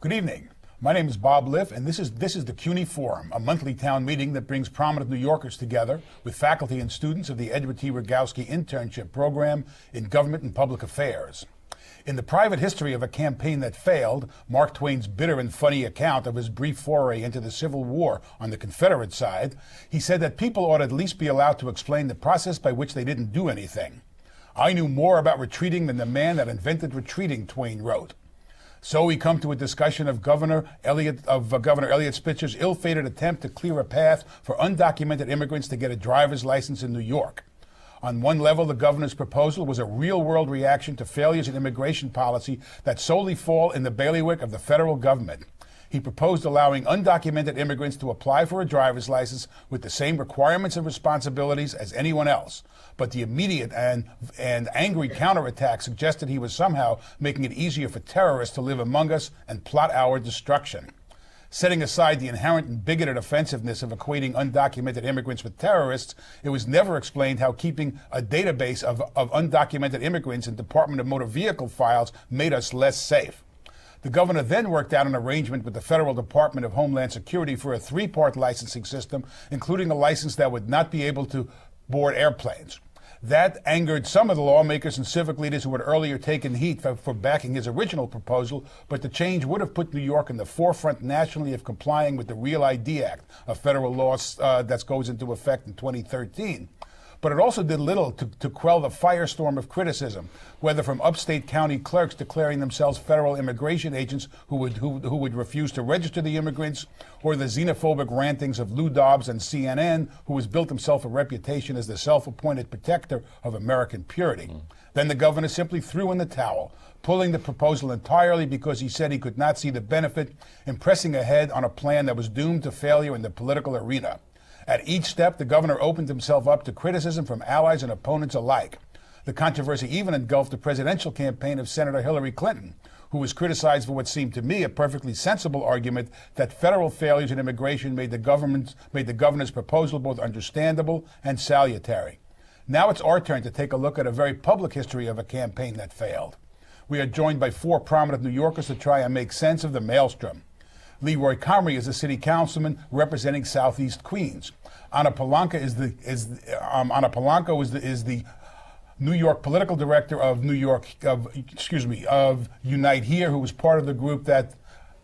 Good evening. My name is Bob Liff, and this is the CUNY Forum, a monthly town meeting that brings prominent New Yorkers together with faculty and students of the Edward T. Rogowski Internship Program in Government and Public Affairs. In the private history of a campaign that failed, Mark Twain's bitter and funny account of his brief foray into the Civil War on the Confederate side, he said that people ought at least be allowed to explain the process by which they didn't do anything. I knew more about retreating than the man that invented retreating, Twain wrote. So we come to a discussion of Governor Elliott Spitzer's ill-fated attempt to clear a path for undocumented immigrants to get a driver's license in New York. On one level, the governor's proposal was a real-world reaction to failures in immigration policy that solely fall in the bailiwick of the federal government. He proposed allowing undocumented immigrants to apply for a driver's license with the same requirements and responsibilities as anyone else. But the immediate and angry counterattack suggested he was somehow making it easier for terrorists to live among us and plot our destruction. Setting aside the inherent and bigoted offensiveness of equating undocumented immigrants with terrorists, it was never explained how keeping a database of undocumented immigrants in Department of Motor Vehicle files made us less safe. The governor then worked out an arrangement with the Federal Department of Homeland Security for a three-part licensing system, including a license that would not be able to board airplanes. That angered some of the lawmakers and civic leaders who had earlier taken heat for backing his original proposal, but the change would have put New York in the forefront nationally of complying with the Real ID Act, a federal law that goes into effect in 2013. But it also did little to quell the firestorm of criticism, whether from upstate county clerks declaring themselves federal immigration agents who would refuse to register the immigrants, or the xenophobic rantings of Lou Dobbs and CNN, who has built himself a reputation as the self-appointed protector of American purity. Then the governor simply threw in the towel, pulling the proposal entirely because he said he could not see the benefit in pressing ahead on a plan that was doomed to failure in the political arena. At each step, the governor opened himself up to criticism from allies and opponents alike. The controversy even engulfed the presidential campaign of Senator Hillary Clinton, who was criticized for what seemed to me a perfectly sensible argument that federal failures in immigration made the governor's proposal both understandable and salutary. Now it's our turn to take a look at a very public history of a campaign that failed. We are joined by four prominent New Yorkers to try and make sense of the maelstrom. Leroy Comrie is a city councilman representing Southeast Queens. Anna Polanco is the New York political director of Unite Here, who was part of the group that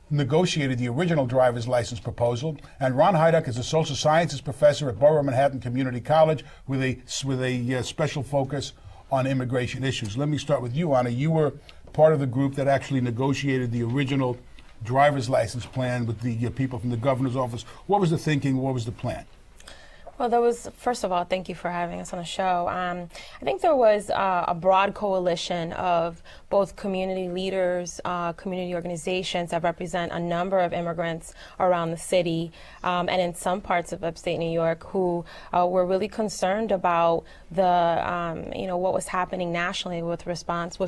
negotiated the original driver's license proposal. And Ron Heiduck is a social sciences professor at Borough Manhattan Community College with a special focus on immigration issues. Let me start with you, Anna. You were part of the group that actually negotiated the original driver's license plan with the people from the governor's office. What was the thinking? What was the plan? Well, first of all, thank you for having us on the show. I think there was a broad coalition of both community leaders, community organizations that represent a number of immigrants around the city and in some parts of upstate New York who were really concerned about what was happening nationally with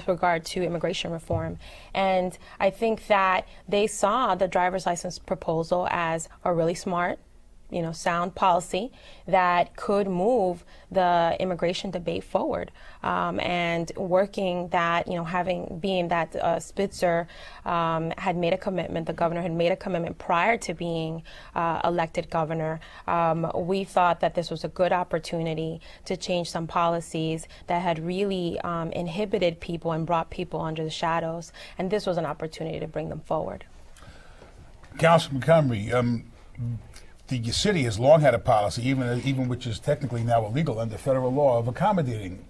regard to immigration reform. And I think that they saw the driver's license proposal as a really smart, sound policy that could move the immigration debate forward, and working that, being that Spitzer had made a commitment, the governor had made a commitment prior to being elected governor. We thought that this was a good opportunity to change some policies that had really inhibited people and brought people under the shadows, and this was an opportunity to bring them forward. Councilman Comrie, the city has long had a policy, even which is technically now illegal under federal law, of accommodating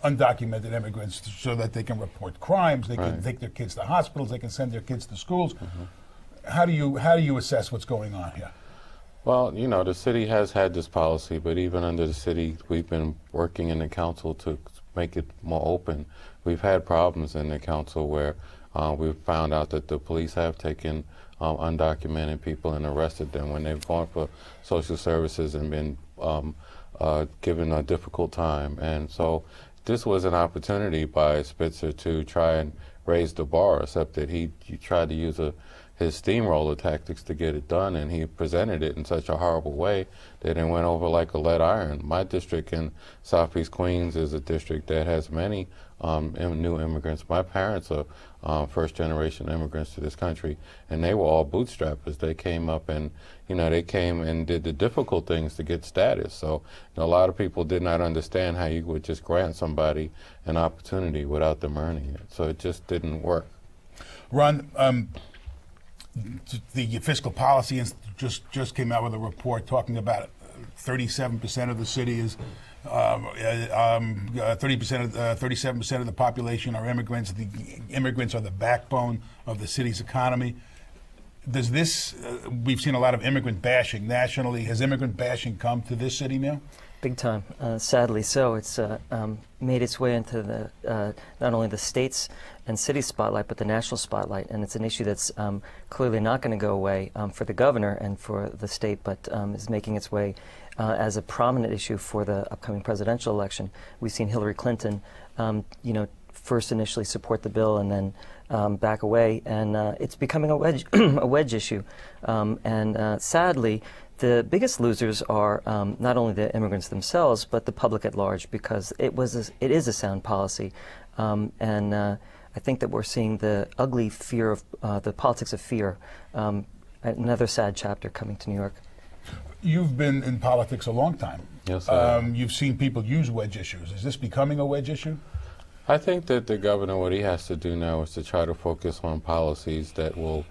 undocumented immigrants so that they can report crimes, they can take their kids to hospitals, they can send their kids to schools. How do you assess what's going on here? Well, the city has had this policy, but even under the city, we've been working in the council to make it more open. We've had problems in the council where we've found out that the police have taken undocumented people and arrested them when they've gone for social services and been given a difficult time. And so this was an opportunity by Spitzer to try and raise the bar, except that he tried to use his steamroller tactics to get it done, and he presented it in such a horrible way that it went over like a lead iron. My district in Southeast Queens is a district that has many new immigrants. My parents are first-generation immigrants to this country, and they were all bootstrappers. They came up and, they came and did the difficult things to get status. So a lot of people did not understand how you would just grant somebody an opportunity without them earning it. So it just didn't work. Ron, the Fiscal Policy Institute just came out with a report talking about 37% of the city is 37% of the population are immigrants. The immigrants are the backbone of the city's economy. Does this? We've seen a lot of immigrant bashing nationally. Has immigrant bashing come to this city now? Big time. Sadly so. It's made its way into the not only the states and city spotlight, but the national spotlight. And it's an issue that's clearly not going to go away for the governor and for the state, but is making its way as a prominent issue for the upcoming presidential election. We've seen Hillary Clinton, first initially support the bill and then back away, and it's becoming a wedge, a wedge issue. Sadly, the biggest losers are not only the immigrants themselves, but the public at large, because it is a sound policy, and I think that we're seeing the ugly fear of the politics of fear. Another sad chapter coming to New York. You've been in politics a long time. Yes, you've seen people use wedge issues. Is this becoming a wedge issue? I think that the governor, what he has to do now is to try to focus on policies that will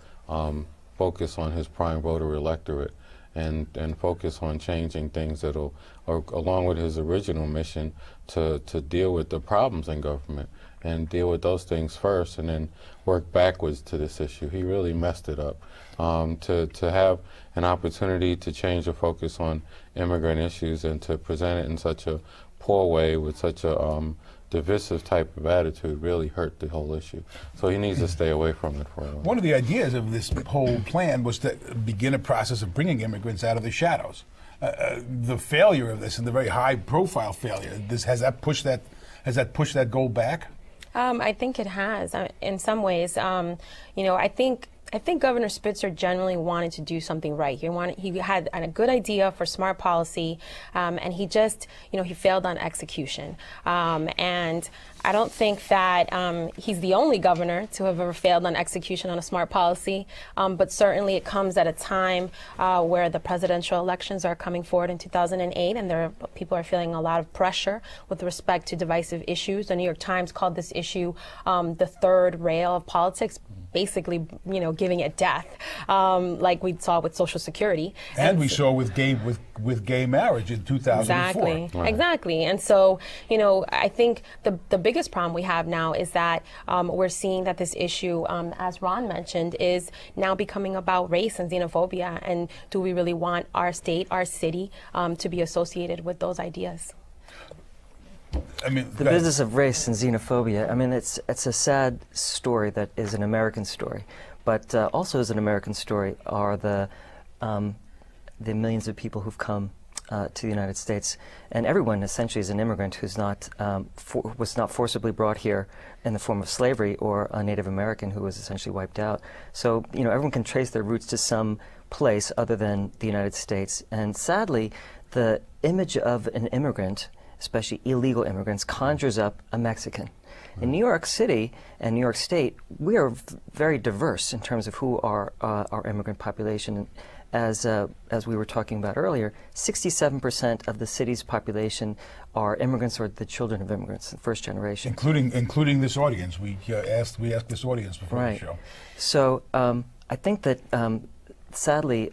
focus on his prime voter electorate and focus on changing things that'll, or along with his original mission, to deal with the problems in government and deal with those things first and then work backwards to this issue. He really messed it up. To have an opportunity to change the focus on immigrant issues and to present it in such a poor way with such a divisive type of attitude really hurt the whole issue. So he needs to stay away from it for a while. One of the ideas of this whole plan was to begin a process of bringing immigrants out of the shadows. The failure of this and the very high-profile failure, has that pushed that goal back? I think it has. In some ways, I think Governor Spitzer generally wanted to do something right. He had a good idea for smart policy, and he just, he failed on execution. And I don't think that he's the only governor to have ever failed on execution on a smart policy, but certainly it comes at a time where the presidential elections are coming forward in 2008, and people are feeling a lot of pressure with respect to divisive issues. The New York Times called this issue the third rail of politics, basically, giving it death, like we saw with Social Security. And we saw with gay marriage in 2004. Exactly, right. Exactly. And so, I think the biggest problem we have now is that we're seeing that this issue, as Ron mentioned, is now becoming about race and xenophobia. And do we really want our state, our city, to be associated with those ideas? The business of race and xenophobia, it's a sad story that is an American story, but also as an American story are the millions of people who've come to the United States, and everyone essentially is an immigrant who's was not forcibly brought here in the form of slavery, or a Native American who was essentially wiped out. So, everyone can trace their roots to some place other than the United States, and sadly, the image of an immigrant, especially illegal immigrants, conjures up a Mexican. In New York City and New York State, we are very diverse in terms of who our immigrant population. As we were talking about earlier, 67% of the city's population are immigrants or the children of immigrants, the first generation. Including this audience. We asked this audience before the show. So I think that sadly,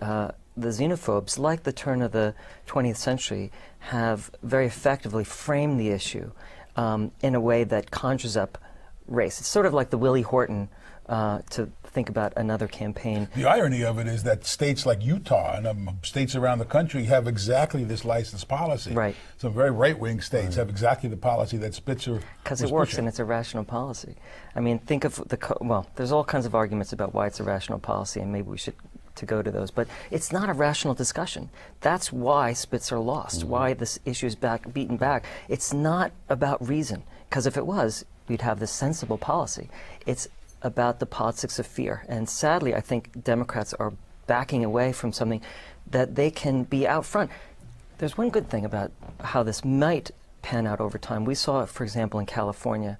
the xenophobes, like the turn of the 20th century, have very effectively framed the issue in a way that conjures up race. It's sort of like the Willie Horton, to think about another campaign. The irony of it is that states like Utah and states around the country have exactly this license policy. Right. Some very right-wing states have exactly the policy that Spitzer because it works, and it's a rational policy. Think of there's all kinds of arguments about why it's a rational policy, and maybe we should to go to those, but it's not a rational discussion. That's why Spitzer lost, why this issue is beaten back. It's not about reason, because if it was, we'd have this sensible policy. It's about the politics of fear, and sadly, I think Democrats are backing away from something that they can be out front. There's one good thing about how this might pan out over time. We saw it, for example, in California,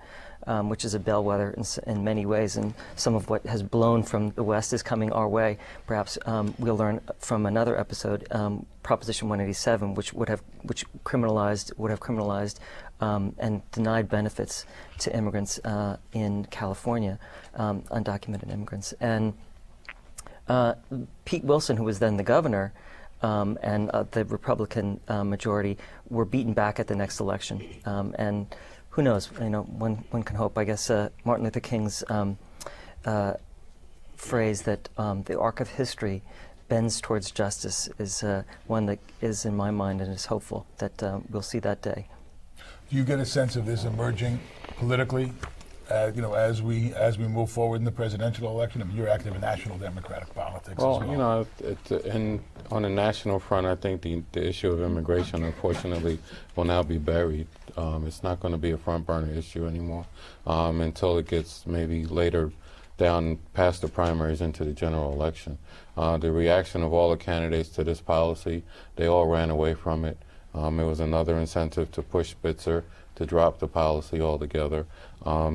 which is a bellwether in many ways, and some of what has blown from the West is coming our way. Perhaps we'll learn from another episode, Proposition 187, which would have criminalized and denied benefits to immigrants in California, undocumented immigrants. And Pete Wilson, who was then the governor, and the Republican majority were beaten back at the next election. And who knows? One can hope. I guess Martin Luther King's phrase that the arc of history bends towards justice is one that is in my mind and is hopeful that we'll see that day. Do you get a sense of this emerging politically, as we move forward in the presidential election? I mean, you're active in national Democratic politics as well. On the national front, I think the issue of immigration, unfortunately, will now be buried. It's not going to be a front burner issue anymore until it gets maybe later down past the primaries into the general election. The reaction of all the candidates to this policy, they all ran away from it. It was another incentive to push Spitzer to drop the policy altogether.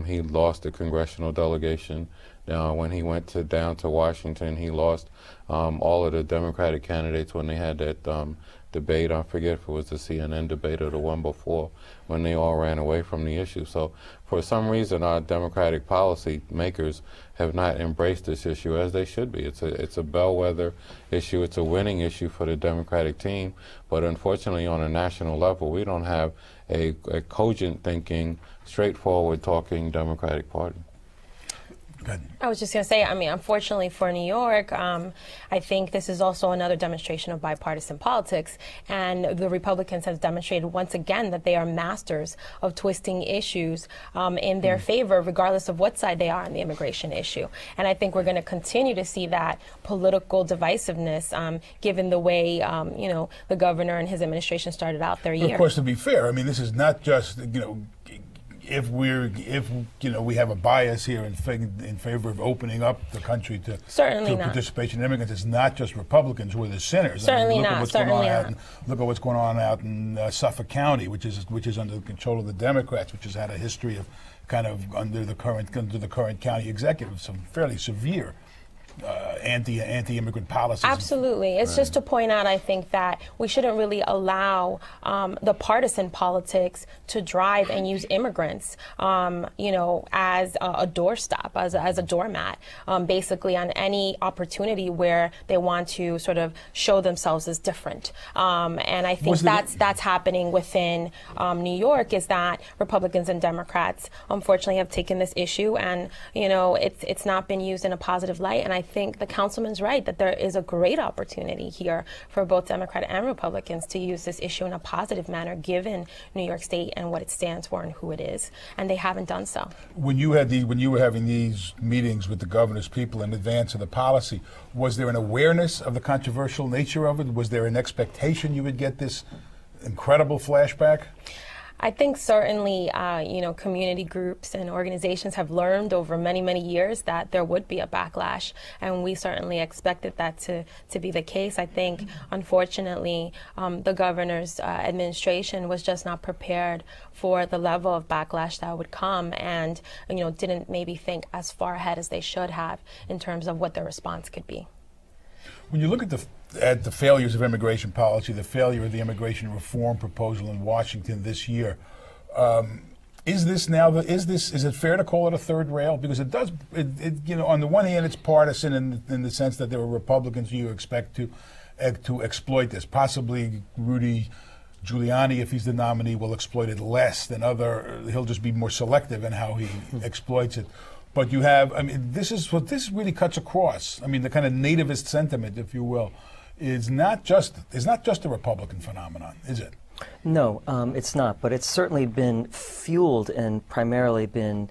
He lost the congressional delegation. When he went down to Washington, he lost all of the Democratic candidates when they had that debate. I forget if it was the CNN debate or the one before, when they all ran away from the issue. So for some reason, our Democratic policy makers have not embraced this issue as they should be. It's a bellwether issue. It's a winning issue for the Democratic team. But unfortunately, on a national level, we don't have a cogent thinking, straightforward talking Democratic Party. I was just going to say, unfortunately for New York, I think this is also another demonstration of bipartisan politics. And the Republicans have demonstrated once again that they are masters of twisting issues in their favor, regardless of what side they are on the immigration issue. And I think we're going to continue to see that political divisiveness, given the way, the governor and his administration started out their year. Of course, to be fair, this is not just, if we have a bias here in favor of opening up the country to participation in immigrants, it's not just Republicans who are the sinners. Certainly not. Look at what's going on out in Suffolk County, which is under the control of the Democrats, which has had a history of kind of under the current county executive, some fairly severe anti-immigrant policies. Absolutely. It's just to point out, I think, that we shouldn't really allow the partisan politics to drive and use immigrants, as a doorstop, as a doormat, basically on any opportunity where they want to sort of show themselves as different. And I think that's happening within New York, is that Republicans and Democrats, unfortunately, have taken this issue and, it's not been used in a positive light. And I think the councilman's right that there is a great opportunity here for both Democrat and Republicans to use this issue in a positive manner, given New York State and what it stands for and who it is, and they haven't done so. When you were having these meetings with the governor's people in advance of the policy, was there an awareness of the controversial nature of it? Was there an expectation you would get this incredible flashback? I think certainly, community groups and organizations have learned over many, many years that there would be a backlash, and we certainly expected that to be the case. I think, unfortunately, the governor's administration was just not prepared for the level of backlash that would come, and didn't maybe think as far ahead as they should have in terms of what their response could be. When you look at the failures of immigration policy, the failure of the immigration reform proposal in Washington this year, is it fair to call it a third rail? Because it does, on the one hand, it's partisan in the sense that there are Republicans who you expect to exploit this. Possibly Rudy Giuliani, if he's the nominee, will exploit it less than he'll just be more selective in how he exploits it. But you have, this really cuts across. The kind of nativist sentiment, if you will, is not just a Republican phenomenon, is it? No, it's not. But it's certainly been fueled and primarily been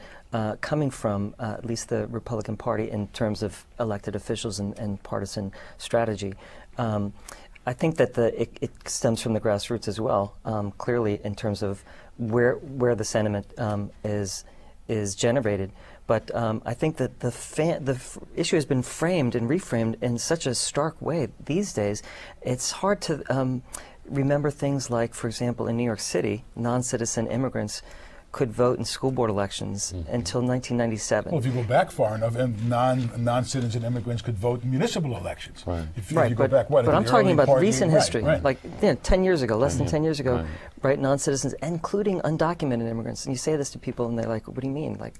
coming from at least the Republican Party in terms of elected officials and partisan strategy. I think that it stems from the grassroots as well, clearly in terms of where the sentiment is generated. But I think that the issue has been framed and reframed in such a stark way these days. It's hard to remember things like, for example, in New York City, non-citizen immigrants could vote in school board elections until 1997. Well, if you go back far enough, and non-citizen immigrants could vote in municipal elections. Right. If you go back, what? But I'm talking about recent history, right. like 10 years ago, less than 10 years ago, right? Non-citizens, including undocumented immigrants. And you say this to people, and they're like, "What do you mean?" Like,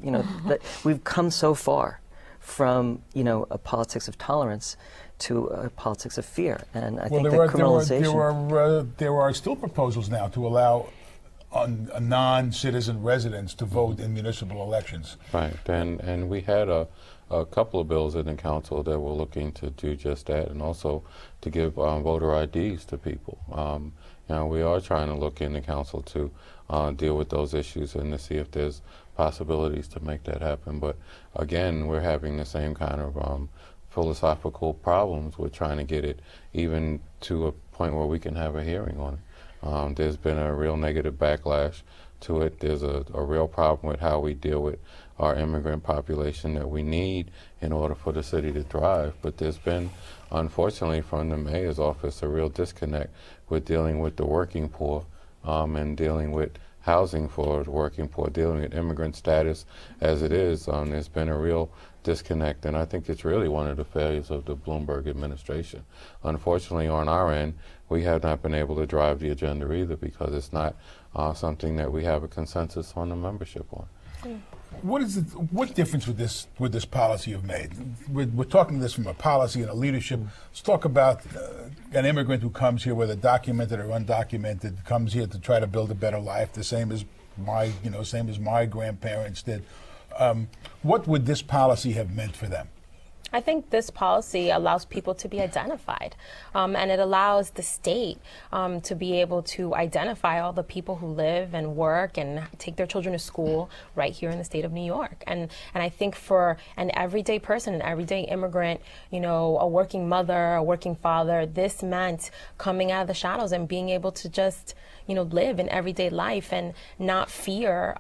that we've come so far from a politics of tolerance to a politics of fear, and I think that criminalization. There are still proposals now to allow non-citizen residents to vote in municipal elections. Right, and we had a couple of bills in the council that were looking to do just that, and also to give voter IDs to people. We are trying to look in the council to deal with those issues and to see if there's possibilities to make that happen. But again, we're having the same kind of philosophical problems with trying to get it even to a point where we can have a hearing on it. There's been a real negative backlash to it. There's a real problem with how we deal with our immigrant population that we need in order for the city to thrive. But there's been, unfortunately, from the mayor's office, a real disconnect with dealing with the working poor and dealing with housing for the working poor, dealing with immigrant status as it is. There's been a real disconnect, and I think it's really one of the failures of the Bloomberg administration. Unfortunately, on our end, we have not been able to drive the agenda either, because it's not something that we have a consensus on the membership on. What difference would this policy have made? We're talking this from a policy and a leadership. Let's talk about an immigrant who comes here, whether documented or undocumented, comes here to try to build a better life, the same as my grandparents did. What would this policy have meant for them? I think this policy allows people to be identified, and it allows the state to be able to identify all the people who live and work and take their children to school right here in the state of New York. And I think for an everyday person, an everyday immigrant, a working mother, a working father, this meant coming out of the shadows and being able to just, live in everyday life and not fear,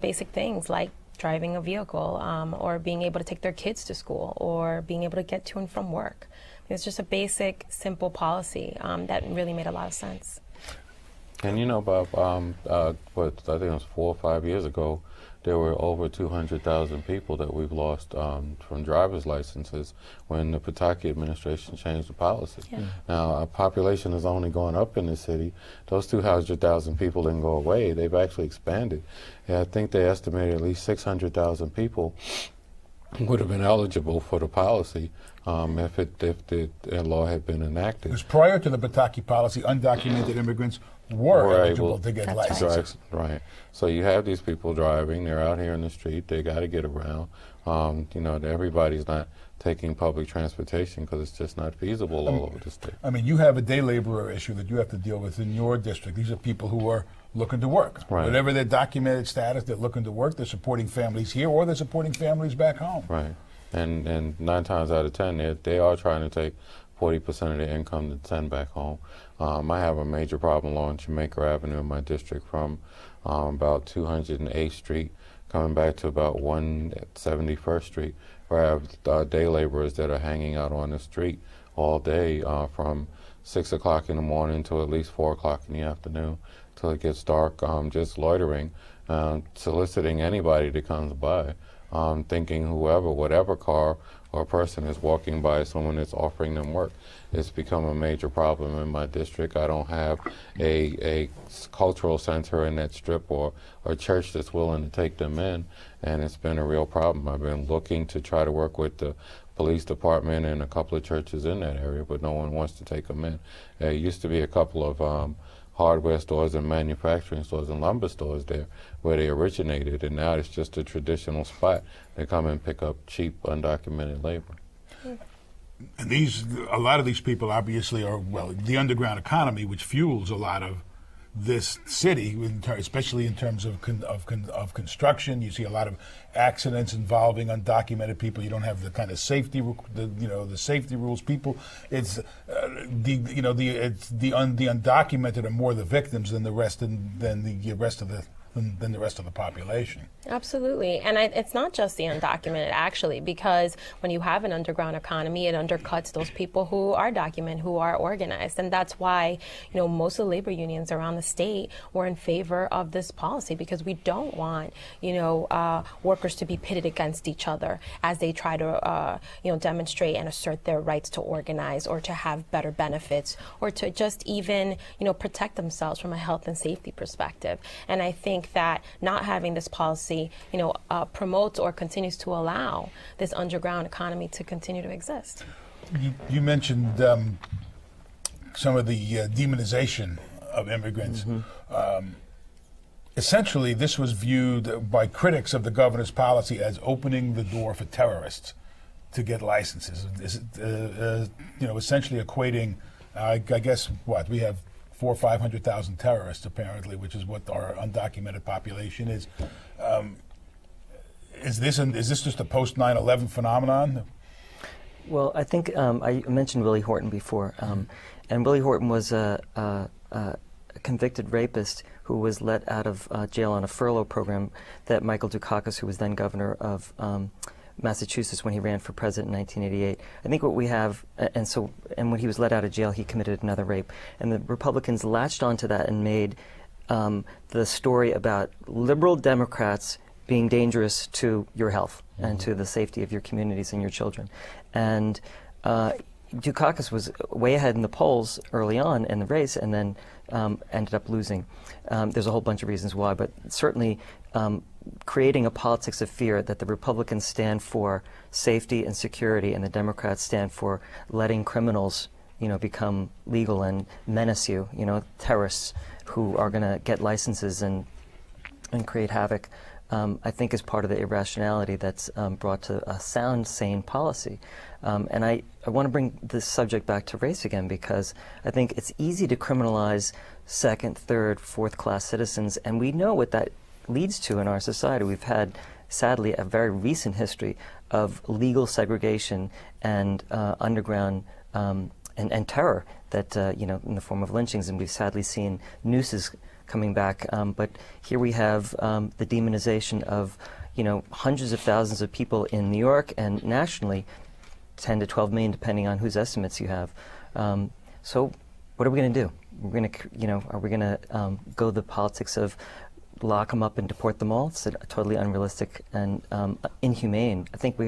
basic things like driving a vehicle, or being able to take their kids to school, or being able to get to and from work. It's just a basic, simple policy that really made a lot of sense. And Bob, I think it was 4 or 5 years ago, there were over 200,000 people that we've lost from driver's licenses when the Pataki administration changed the policy. Yeah. Now, our population has only gone up in the city. Those 200,000 people didn't go away. They've actually expanded. And I think they estimated at least 600,000 people would have been eligible for the policy if the law had been enacted. Because prior to the Pataki policy, undocumented immigrants were eligible to get licenses. Right. So you have these people driving. They're out here in the street. They got to get around. Everybody's not taking public transportation because it's just not feasible all over the state. I mean, you have a day laborer issue that you have to deal with in your district. These are people who are looking to work. Right. Whatever their documented status, they're looking to work. They're supporting families here, or they're supporting families back home. Right. And 9 times out of 10, they are trying to take 40% of their income to send back home. I have a major problem along Jamaica Avenue in my district from about 208th Street coming back to about 171st Street, where I have day laborers that are hanging out on the street all day from 6 o'clock in the morning till at least 4 o'clock in the afternoon till it gets dark, just loitering, soliciting anybody that comes by, thinking whatever car or person is walking by someone that's offering them work. It's become a major problem in my district. I don't have a cultural center in that strip or a church that's willing to take them in, and it's been a real problem. I've been looking to try to work with the police department and a couple of churches in that area, but no one wants to take them in. There used to be a couple of hardware stores and manufacturing stores and lumber stores there where they originated, and now it's just a traditional spot. They come and pick up cheap undocumented labor. And a lot of these people obviously are, the underground economy, which fuels a lot of this city, especially in terms of construction. You see a lot of accidents involving undocumented people. You don't have the kind of safety, the safety rules. People, it's the undocumented are more the victims than the rest of the than the rest of the population. Absolutely. And it's not just the undocumented, actually, because when you have an underground economy, it undercuts those people who are documented, who are organized. And that's why, most of the labor unions around the state were in favor of this policy, because we don't want, workers to be pitted against each other as they try to, demonstrate and assert their rights to organize or to have better benefits or to just even, protect themselves from a health and safety perspective. And I think that not having this policy promotes or continues to allow this underground economy to continue to exist. You mentioned some of the demonization of immigrants. Essentially, this was viewed by critics of the governor's policy as opening the door for terrorists to get licenses. Essentially equating, I guess, we have 400,000 or 500,000 terrorists, apparently, which is what our undocumented population is. Is this just a post 9/11 phenomenon? Well, I think I mentioned Willie Horton before, and Willie Horton was a convicted rapist who was let out of jail on a furlough program that Michael Dukakis, who was then governor of Massachusetts when he ran for president in 1988. I think what we have, and when he was let out of jail, he committed another rape. And the Republicans latched onto that and made the story about liberal Democrats being dangerous to your health and to the safety of your communities and your children. And Dukakis was way ahead in the polls early on in the race and then ended up losing. There's a whole bunch of reasons why, but certainly creating a politics of fear that the Republicans stand for safety and security and the Democrats stand for letting criminals, become legal and menace you, terrorists who are going to get licenses and create havoc, I think is part of the irrationality that's brought to a sound, sane policy. And I want to bring this subject back to race again, because I think it's easy to criminalize second, third, fourth-class citizens, and we know what that leads to in our society. We've had, sadly, a very recent history of legal segregation and underground and terror that, in the form of lynchings, and we've sadly seen nooses coming back. But here we have the demonization of, hundreds of thousands of people in New York and nationally, 10 to 12 million, depending on whose estimates you have. So what are we going to do? We're going to, are we going to go the politics of lock them up and deport them all? It's totally unrealistic and inhumane. I think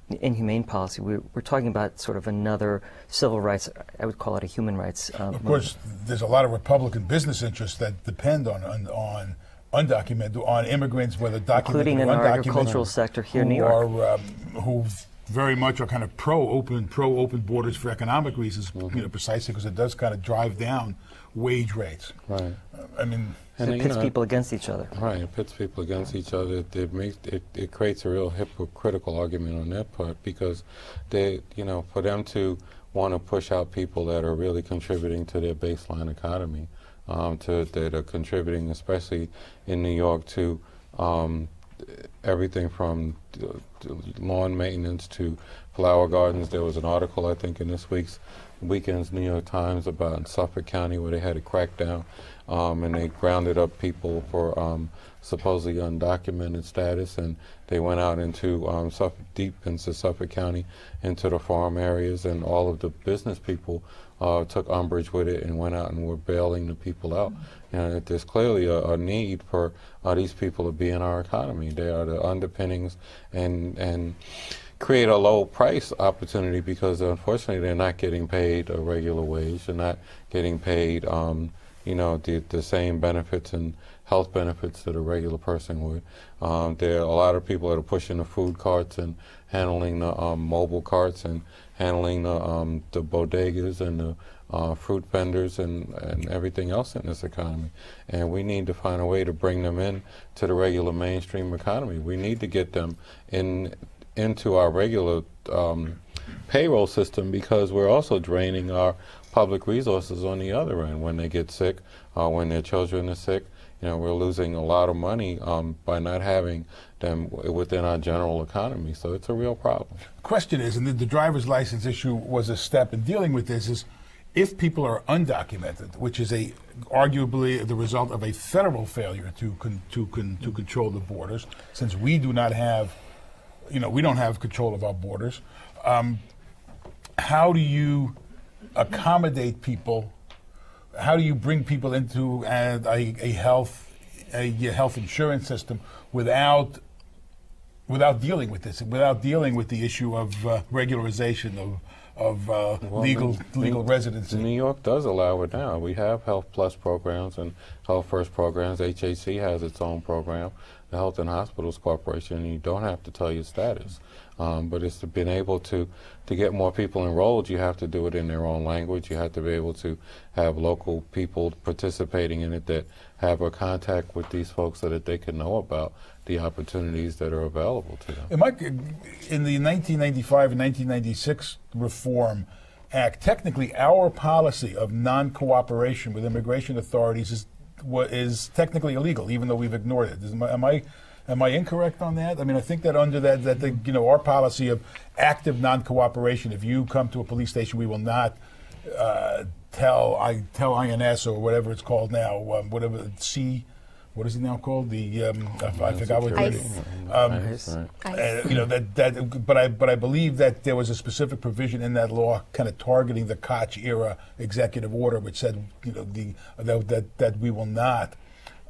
inhumane policy. We're talking about sort of another civil rights. I would call it a human rights. Of course, there's a lot of Republican business interests that depend on undocumented, on immigrants, whether documented including or in undocumented, our agricultural sector here in New York, who very much are kind of pro-open borders for economic reasons, precisely because it does kind of drive down wage rates. Right. It pits people against each other. Right, it pits people against each other. It creates a real hypocritical argument on their part, because for them to want to push out people that are really contributing to their baseline economy, that are contributing, especially in New York, to everything from lawn maintenance to flower gardens. There was an article, I think, in this weekend's New York Times about Suffolk County, where they had a crackdown, and they grounded up people for supposedly undocumented status, and they went out into deep into Suffolk County, into the farm areas, and all of the business people took umbrage with it and went out and were bailing the people out. And there's clearly a need for these people to be in our economy. They are the underpinnings and create a low price opportunity, because unfortunately they're not getting paid a regular wage. They're not getting paid the same benefits and health benefits that a regular person would. There are a lot of people that are pushing the food carts and handling the mobile carts and handling the bodegas and the fruit vendors and everything else in this economy. And we need to find a way to bring them in to the regular mainstream economy. We need to get them into our regular payroll system, because we're also draining our public resources on the other end. When they get sick, when their children are sick, we're losing a lot of money by not having them within our general economy. So it's a real problem. The question is, and the driver's license issue was a step in dealing with this, is if people are undocumented, which is arguably the result of a federal failure to control the borders, since we do not have, we don't have control of our borders, how do you accommodate people? How do you bring people into a health insurance system without dealing with this, without dealing with the issue of regularization of legal residency? New York does allow it now. We have Health Plus programs and Health First programs. HHC has its own program, the Health and Hospitals Corporation, and you don't have to tell your status. But it's been able to get more people enrolled. You have to do it in their own language. You have to be able to have local people participating in it that have a contact with these folks so that they can know about the opportunities that are available to them. In the 1995 and 1996 Reform Act, technically our policy of non-cooperation with immigration authorities is technically illegal, even though we've ignored it. Am I incorrect on that? I mean, I think that under that our policy of active non-cooperation, if you come to a police station, we will not tell INS or whatever it's called now, what is it now called? I forgot what it is. But I believe that there was a specific provision in that law, kind of targeting the Koch era executive order, which said, that we will not.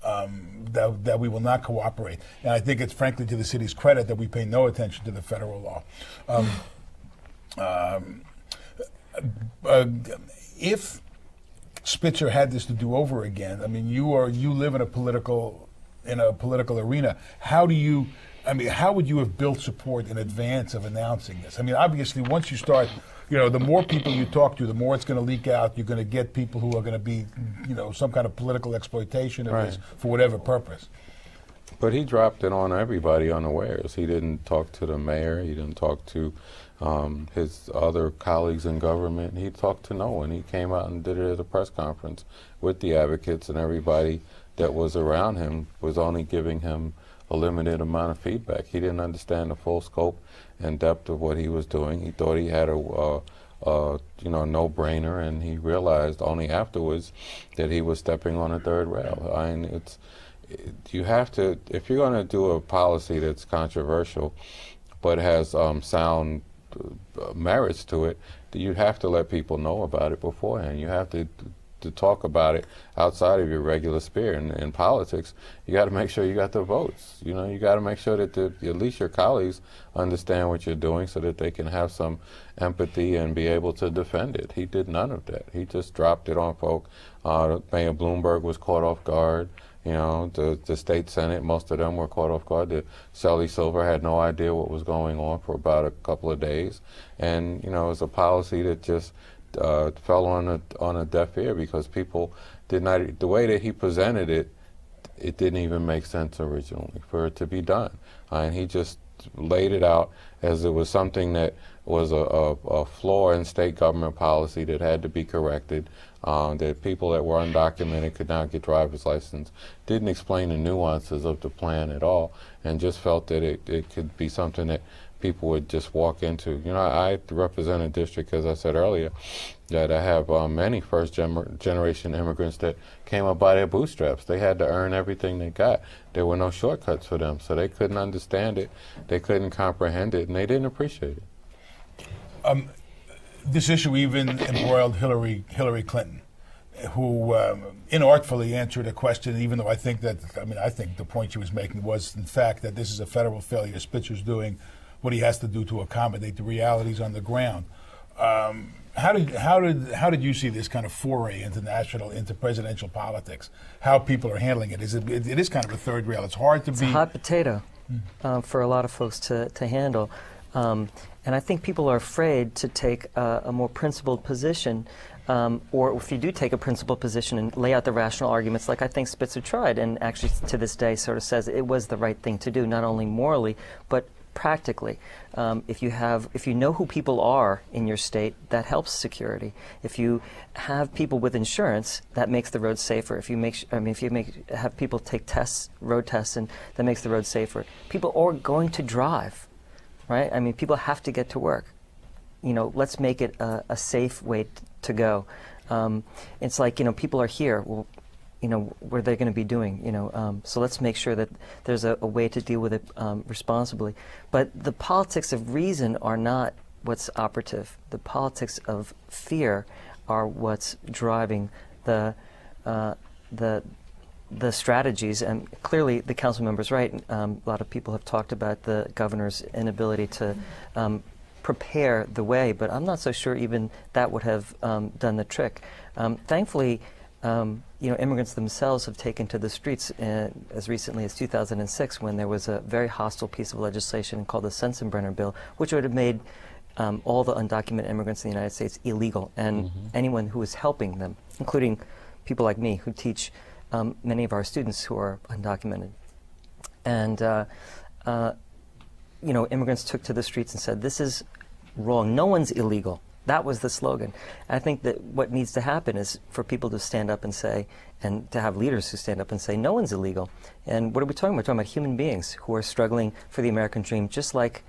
That we will not cooperate. And I think it's frankly to the city's credit that we pay no attention to the federal law. If Spitzer had this to do over again, I mean, you live in a political arena. How would you have built support in advance of announcing this? I mean, obviously, once you start, the more people you talk to, the more it's going to leak out. You're going to get people who are going to be, some kind of political exploitation of this for whatever purpose. But he dropped it on everybody unawares. He didn't talk to the mayor. He didn't talk to his other colleagues in government. He talked to no one. He came out and did it at a press conference with the advocates, and everybody that was around him was only giving him a limited amount of feedback. He didn't understand the full scope and depth of what he was doing. He thought he had a no-brainer, and he realized only afterwards that he was stepping on a third rail. I mean, you have to, if you're going to do a policy that's controversial but has sound merits to it, you have to let people know about it beforehand. You have to talk about it outside of your regular sphere. In politics, you got to make sure you got the votes. You got to make sure that at least your colleagues understand what you're doing so that they can have some empathy and be able to defend it. He did none of that. He just dropped it on folk. Mayor Bloomberg was caught off guard. The state senate, most of them were caught off guard. Shelley Silver had no idea what was going on for about a couple of days, and it was a policy that just fell on a deaf ear because people did not. The way that he presented it, it didn't even make sense originally for it to be done, and he just laid it out as it was something that was a flaw in state government policy that had to be corrected. That people that were undocumented could not get driver's license, didn't explain the nuances of the plan at all, and just felt that it could be something that people would just walk into. I represent a district, as I said earlier, that I have many first-generation immigrants that came up by their bootstraps. They had to earn everything they got. There were no shortcuts for them, so they couldn't understand it, they couldn't comprehend it, and they didn't appreciate it. This issue even embroiled Hillary Clinton, who inartfully answered a question, even though I think the point she was making was, in fact, that this is a federal failure. Spitzer's doing what he has to do to accommodate the realities on the ground. How did you see this kind of foray into presidential politics? How people are handling it? It is kind of a third rail. It's hard to be. It's a hot potato for a lot of folks to handle. And I think people are afraid to take a more principled position, or if you do take a principled position and lay out the rational arguments like I think Spitzer tried, and actually to this day sort of says it was the right thing to do, not only morally, but practically. If you know who people are in your state, that helps security. If you have people with insurance, that makes the roads safer. If you have people take road tests, and that makes the roads safer. People are going to drive. Right? I mean, people have to get to work. let's make it a safe way to go. It's like, people are here. Well, what are they going to be doing? So let's make sure that there's a way to deal with it responsibly. But the politics of reason are not what's operative. The politics of fear are what's driving the strategies. And clearly, the council member's right. A lot of people have talked about the governor's inability to prepare the way, but I'm not so sure even that would have done the trick. Thankfully, immigrants themselves have taken to the streets as recently as 2006, when there was a very hostile piece of legislation called the Sensenbrenner bill, which would have made all the undocumented immigrants in the United States illegal, and anyone who was helping them, including people like me who teach many of our students who are undocumented. And immigrants took to the streets and said, this is wrong. No one's illegal. That was the slogan. I think that what needs to happen is for people to stand up and say, and to have leaders who stand up and say, no one's illegal. And what are we talking about? We're talking about human beings who are struggling for the American dream, just like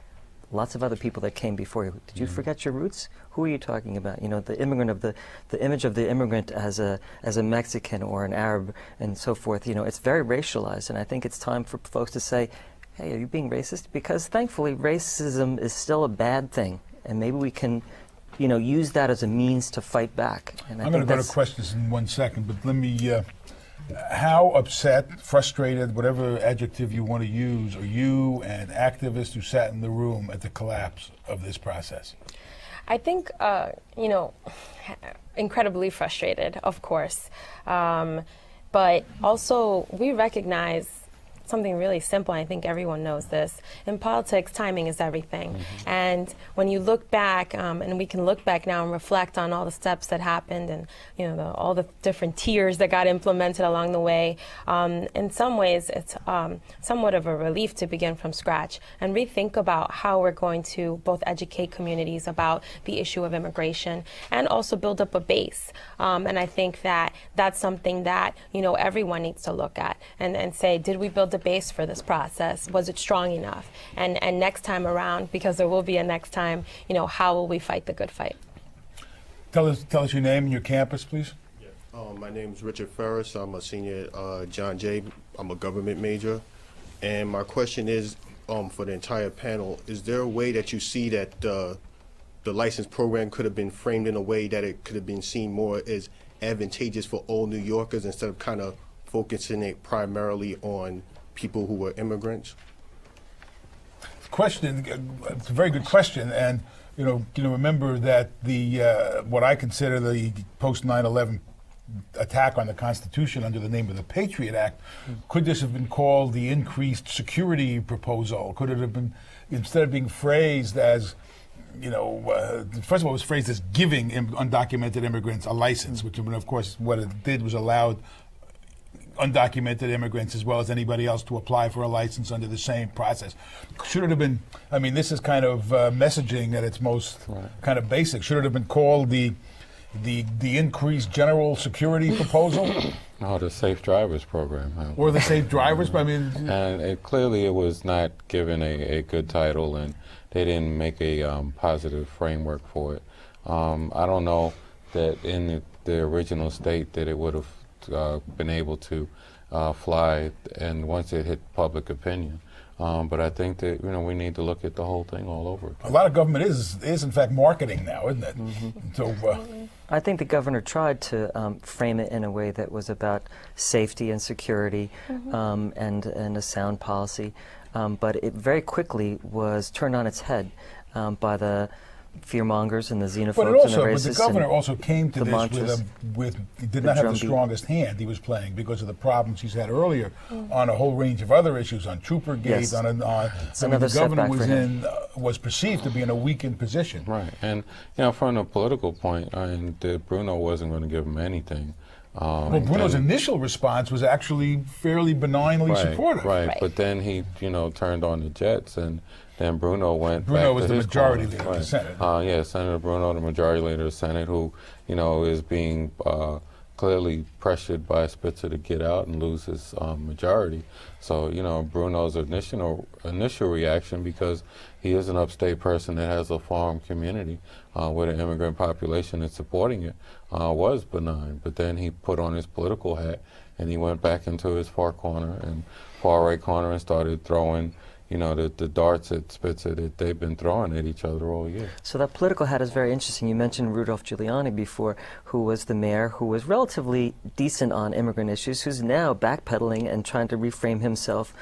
lots of other people that came before you. Did you forget your roots? Who are you talking about? The immigrant of the image of the immigrant as a Mexican or an Arab and so forth. It's very racialized, and I think it's time for folks to say, hey, are you being racist? Because thankfully, racism is still a bad thing, and maybe we can, use that as a means to fight back. And I'm going to go to questions in 1 second, but let me. How upset, frustrated, whatever adjective you want to use, are you and activists who sat in the room at the collapse of this process? I think, incredibly frustrated, of course. But also, we recognize something really simple. I think everyone knows this. In politics, timing is everything. And when you look back, and we can look back now and reflect on all the steps that happened, and all the different tiers that got implemented along the way, in some ways it's somewhat of a relief to begin from scratch and rethink about how we're going to both educate communities about the issue of immigration and also build up a base. And I think that that's something that everyone needs to look at and say, did we build a base for this process? Was it strong enough? And next time around, because there will be a next time, how will we fight the good fight? Tell us your name and your campus, please. My name is Richard Ferris. I'm a senior at John Jay. I'm a government major. And my question is, for the entire panel, is there a way that you see that the license program could have been framed in a way that it could have been seen more as advantageous for all New Yorkers instead of kind of focusing it primarily on people who were immigrants? It's a very good question, and remember that the what I consider the post 9/11 attack on the Constitution under the name of the Patriot Act, could this have been called the increased security proposal? Could it have been, instead of being phrased as first of all, it was phrased as giving undocumented immigrants a license, which, of course, what it did was allowed undocumented immigrants as well as anybody else to apply for a license under the same process. Should it have been, this is kind of messaging at its most kind of basic. Should it have been called the increased general security proposal? No, the Safe Drivers program. Or the Safe Drivers, And clearly it was not given a good title, and they didn't make a positive framework for it. I don't know that in the original state that it would have been able to fly, and once it hit public opinion. But I think that we need to look at the whole thing all over again. A lot of government is in fact marketing now, isn't it? So I think the governor tried to frame it in a way that was about safety and security and a sound policy, but it very quickly was turned on its head by the fearmongers and the xenophobes and the racists. But the governor also came to this he did not have the drumbeat. strongest hand he was playing because of the problems he's had earlier on a whole range of other issues, on Troopergate, Yes. the governor was perceived to be in a weakened position. Right, and from the political point, Bruno wasn't going to give him anything. Well, Bruno's initial response was actually fairly benignly supportive. Right, but then he, turned on the Jets, and then Bruno went back Bruno to was the his majority corner. leader of the Senate. Senator Bruno, the majority leader of the Senate, who, is being clearly pressured by Spitzer to get out and lose his majority. So, you know, Bruno's initial reaction, because he is an upstate person that has a farm community with an immigrant population that's supporting it, was benign. But then he put on his political hat and he went back into his far corner and far right corner and started throwing, you know, the darts at Spitzer that they've been throwing at each other all year. So that political hat is very interesting. You mentioned Rudolph Giuliani before, who was the mayor, who was relatively decent on immigrant issues, who's now backpedaling and trying to reframe himself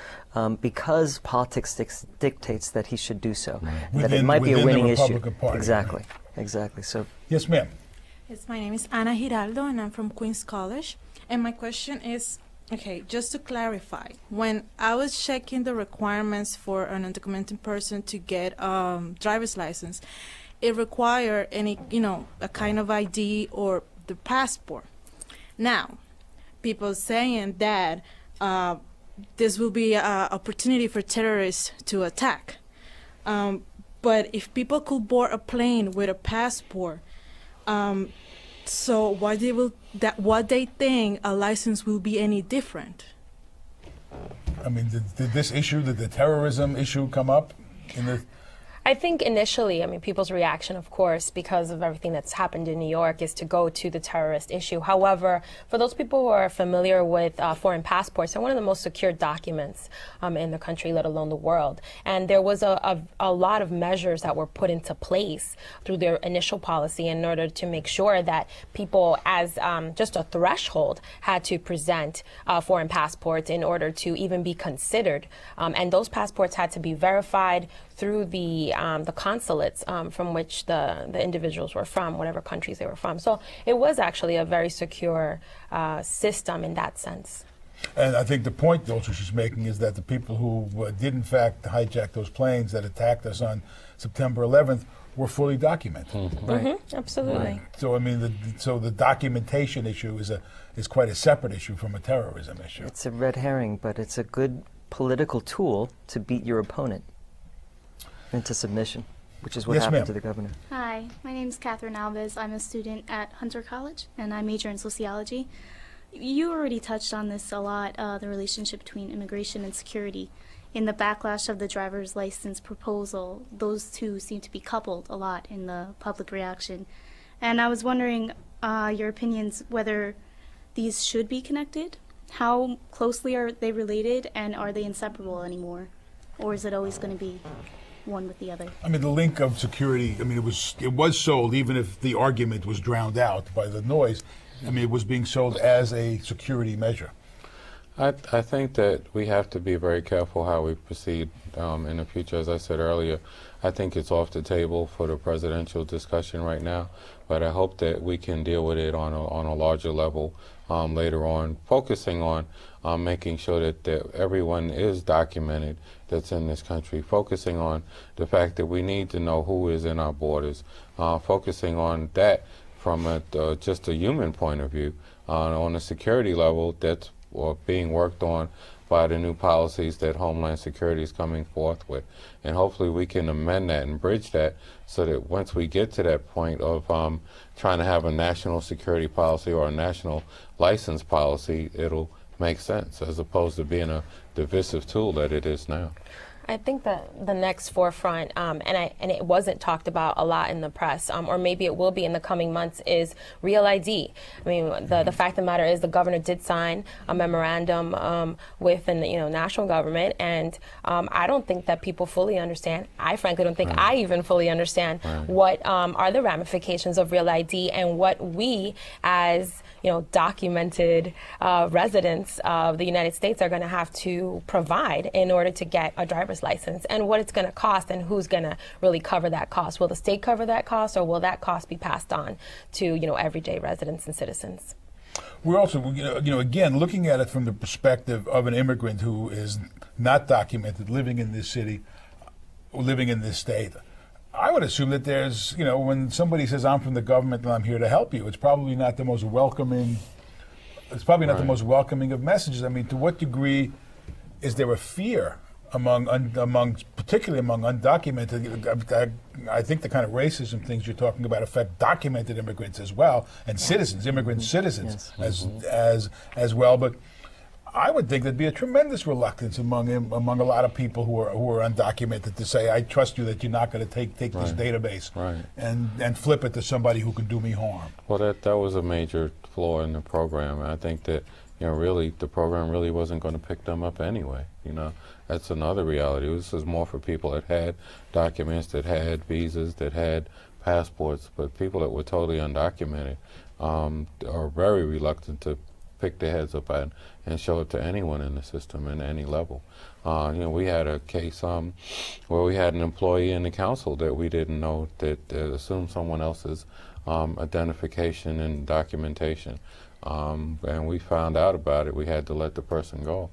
because politics dictates that he should do so. Right. That it might be a winning issue. Party, Exactly, right. exactly. So, Yes, ma'am. Yes, my name is Ana Giraldo, and I'm from Queens College. And my question is, okay, just to clarify, when I was checking the requirements for an undocumented person to get driver's license, it required any, you know, a kind of ID or the passport. Now, people saying that this will be an opportunity for terrorists to attack. But if people could board a plane with a passport, so why what they think a license will be any different? I mean, did this issue, did the terrorism issue come up in the? I think initially, I mean, people's reaction, of course, because of everything that's happened in New York, is to go to the terrorist issue. However, for those people who are familiar with foreign passports, they're one of the most secure documents in the country, let alone the world. And there was a lot of measures that were put into place through their initial policy in order to make sure that people, as just a threshold, had to present foreign passports in order to even be considered. And those passports had to be verified through the consulates from which the individuals were from, whatever countries they were from. So it was actually a very secure system in that sense. And I think the point also she's making is that the people who did in fact hijack those planes that attacked us on September 11th were fully documented. Mm-hmm. right. Mm-hmm, absolutely. Right. So I mean, the documentation issue is quite a separate issue from a terrorism issue. It's a red herring, but it's a good political tool to beat your opponent into submission, which is what Yes, happened ma'am. to the governor. Hi, my name is Catherine Alves. I'm a student at Hunter College, and I major in sociology. You already touched on this a lot, the relationship between immigration and security. In the backlash of the driver's license proposal, those two seem to be coupled a lot in the public reaction. And I was wondering your opinions whether these should be connected. How closely are they related, and are they inseparable anymore? Or is it always going to be one with the other? I mean, the link of security, I mean, it was sold, even if the argument was drowned out by the noise. I mean, it was being sold as a security measure. I think that we have to be very careful how we proceed in the future. As I said earlier, I think it's off the table for the presidential discussion right now, but I hope that we can deal with it on a larger level later on, focusing on making sure that everyone is documented that's in this country, focusing on the fact that we need to know who is in our borders, focusing on that from just a human point of view. On a security level, that's being worked on by the new policies that Homeland Security is coming forth with. And hopefully we can amend that and bridge that so that once we get to that point of trying to have a national security policy or a national license policy, it'll make sense as opposed to being a divisive tool that it is now. I think that the next forefront, and it wasn't talked about a lot in the press, or maybe it will be in the coming months, is Real ID. I mean, the fact of the matter is the governor did sign a memorandum with the national government, and I don't think that people fully understand. I frankly don't think I even fully understand what are the ramifications of Real ID and what we as documented residents of the United States are going to have to provide in order to get a driver's license, and what it's going to cost and who's going to really cover that cost. Will the state cover that cost, or will that cost be passed on to everyday residents and citizens? We're also, again, looking at it from the perspective of an immigrant who is not documented, living in this city, living in this state. I would assume that there's, when somebody says, I'm from the government and I'm here to help you, it's probably not the most welcoming. It's probably not the most welcoming of messages. I mean, to what degree is there a fear particularly among undocumented. I think the kind of racism things you're talking about affect documented immigrants as well, and citizens, immigrant citizens as well. But I would think there'd be a tremendous reluctance among a lot of people who are undocumented to say, "I trust you that you're not going to take this database and flip it to somebody who can do me harm." Well, that was a major flaw in the program. I think that really the program really wasn't going to pick them up anyway. That's another reality. This is more for people that had documents, that had visas, that had passports, but people that were totally undocumented are very reluctant to pick their heads up and show it to anyone in the system at any level. We had a case where we had an employee in the council that we didn't know that assumed someone else's identification and documentation. And we found out about it. We had to let the person go.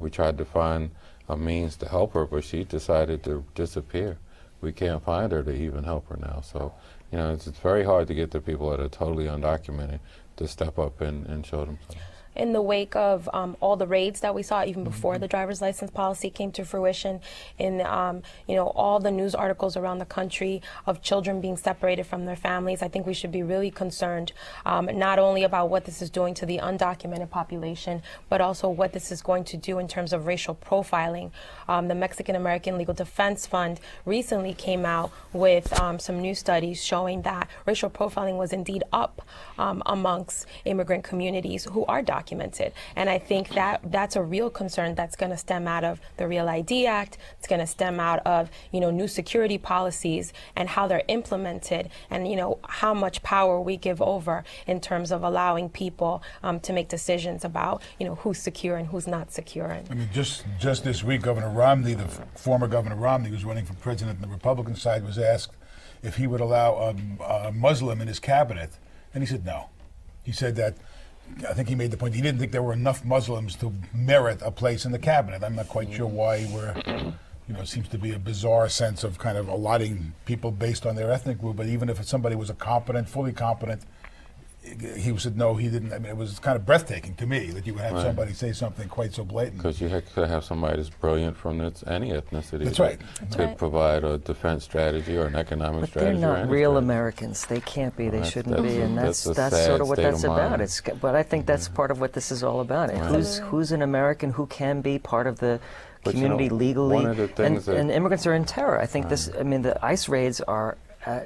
We tried to find a means to help her, but she decided to disappear. We can't find her to even help her now. So, it's very hard to get the people that are totally undocumented to step up and show themselves. In the wake of all the raids that we saw, even before the driver's license policy came to fruition, in all the news articles around the country of children being separated from their families, I think we should be really concerned not only about what this is doing to the undocumented population, but also what this is going to do in terms of racial profiling. The Mexican American Legal Defense Fund recently came out with some new studies showing that racial profiling was indeed up amongst immigrant communities who are documented. And I think that's a real concern that's going to stem out of the Real ID Act. It's going to stem out of, new security policies and how they're implemented, and, how much power we give over in terms of allowing people to make decisions about, who's secure and who's not secure. I mean, just this week, Governor Romney, the former Governor Romney, who's running for president on the Republican side, was asked if he would allow a Muslim in his cabinet, and he said no. He said that, I think he made the point, he didn't think there were enough Muslims to merit a place in the cabinet. I'm not quite sure why it seems to be a bizarre sense of kind of allotting people based on their ethnic group, but even if somebody was fully competent, he said no, he didn't. I mean, it was kind of breathtaking to me that you would have somebody say something quite so blatant. Because you could have somebody that's brilliant from any ethnicity. That's right. Could provide a defense strategy or an economic strategy. They're not real Americans. They can't be. They shouldn't be. And that's sort of what that's about. But I think that's part of what this is all about. Who's an American? Who can be part of the community legally? One of the things and immigrants are in terror. I think the ICE raids are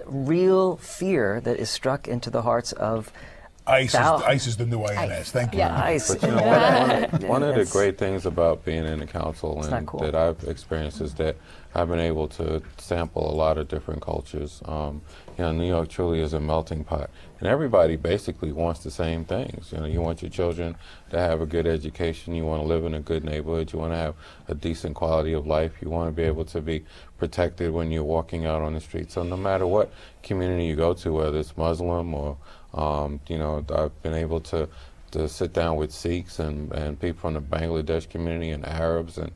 real fear that is struck into the hearts of ICE is the new INS. Thank you. Yeah, ICE. But one of the great things about being in the council and that I've experienced is that I've been able to sample a lot of different cultures. New York truly is a melting pot, and everybody basically wants the same things. You want your children to have a good education. You want to live in a good neighborhood. You want to have a decent quality of life. You want to be able to be protected when you're walking out on the street. So no matter what community you go to, whether it's Muslim or I've been able to sit down with Sikhs and people from the Bangladesh community and Arabs and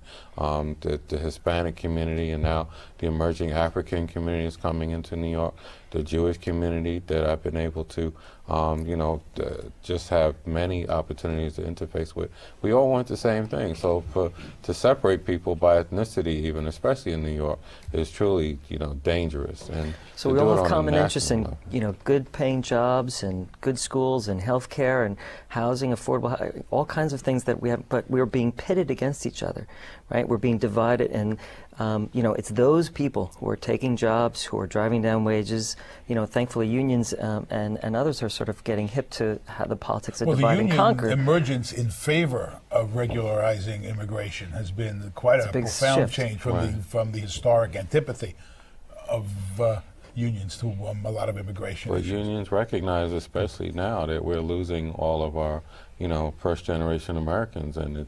the Hispanic community, and now the emerging African community is coming into New York, the Jewish community that I've been able to just have many opportunities to interface with. We all want the same thing. So to separate people by ethnicity, even especially in New York, is truly dangerous. And so we all have common interests in good paying jobs and good schools and health care and housing, affordable, all kinds of things that we have, but we're being pitted against each other, right? We're being divided, and it's those people who are taking jobs, who are driving down wages. Thankfully unions and others are sort of getting hip to how the politics of divide and conquer. The union emergence in favor of regularizing immigration has been quite a profound change from the historic antipathy of unions to a lot of immigration issues. Unions recognize, especially now, that we're losing all of our, first-generation Americans, and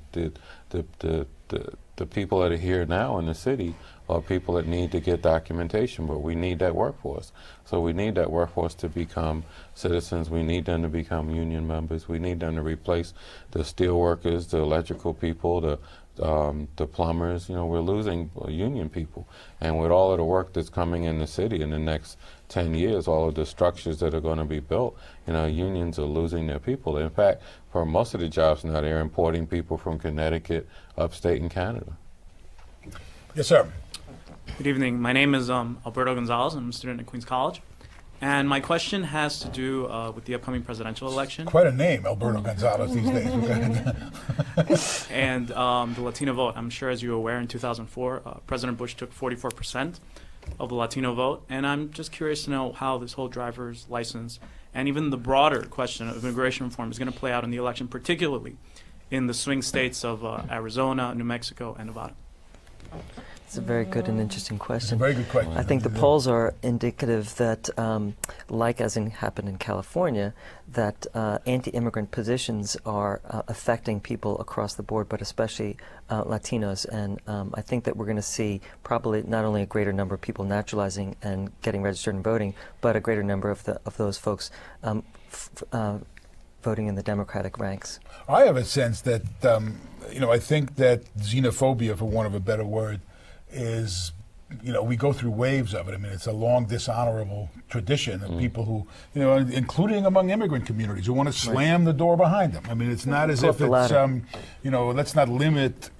the people that are here now in the city are people that need to get documentation, but we need that workforce. So we need that workforce to become citizens. We need them to become union members. We need them to replace the steel workers, the electrical people, the plumbers. We're losing union people. And with all of the work that's coming in the city in the next 10 years, all of the structures that are going to be built, unions are losing their people. In fact, for most of the jobs now, they're importing people from Connecticut, upstate, and Canada. Yes, sir. Good evening. My name is Alberto Gonzalez. I'm a student at Queens College. And my question has to do with the upcoming presidential election. Quite a name, Alberto Gonzalez, these days. And the Latino vote. I'm sure, as you're aware, in 2004, President Bush took 44% of the Latino vote. And I'm just curious to know how this whole driver's license and even the broader question of immigration reform is going to play out in the election, particularly in the swing states of Arizona, New Mexico, and Nevada. It's a very good and interesting question. It's a very good question. I think the polls are indicative that, like as happened in California, that anti-immigrant positions are affecting people across the board, but especially Latinos. And I think that we're going to see probably not only a greater number of people naturalizing and getting registered and voting, but a greater number of those folks voting in the Democratic ranks. I have a sense that, I think that xenophobia, for want of a better word, is, we go through waves of it. I mean, it's a long, dishonorable tradition of people who, including among immigrant communities, who want to slam the door behind them. I mean, it's not as if it's, let's not limit